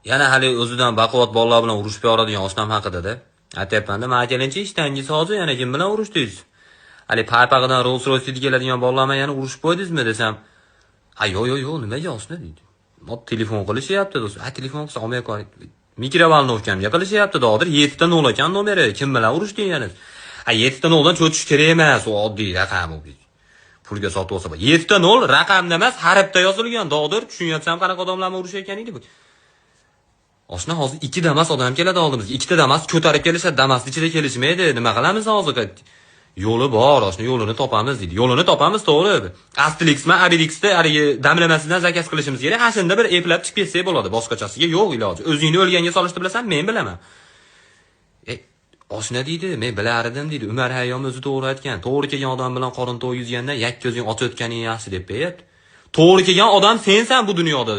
Yana hali o'zidan baquvvat bolalar bilan urushib yoradigan oshnam haqida-da. Aytyapman-da, "Ma'kelinchi ishtangiz hozir yana kim bilan urushdingiz? Hali paypag'idan Rolls-Royce keladigan bolalar bilan yana urushib qo'ydingizmi?" desam, "Ha, yo'q, nimaga osna?" deydi. "Mot telefon qilishyapti do'st. Ha, telefon qilsa olmay qo'y. Mikrovalnovkamga qilishyapti dodir. 7 ta 0 ekan nomeri. Kim bilan urushding yana?" Ha, 7 ta 0 dan cho'chish kerak emas, u oddiy raqam u. Pulga sotib olsa, 7 ta 0 raqamda emas, harfda yozilgan. Dodir, tushunyapsam qanaqa odamlar bilan urushayotganingni bu. Oshna hozir 2 Damas odam keladi oldimizga. 2 ta Damas ko'tarib kelishadi, Damas ichida kelishmaydi. Nima qilamiz hozir? Yo'li bor, oshna yo'lini topamiz deydi. Yo'lini topamiz, to'g'ri. Asterixma, Obelixda haligi damlamasidan zakaz qilishimiz kerak. Hashinda bir eplab chiqib ketsak bo'ladi. Boshqachasiga yo'q iloji. O'zingni o'lganga solishni bilasan, men bilaman. Oshna deydi, men bilardim deydi. Umar Hayyom o'zi to'g'ri aytgan. To'g'ri kelgan odam bilan qorin to'ygizganda yakka o'zing ochayotganing yaxshi deb berib. To'g'ri kelgan odam sensan bu dunyoda.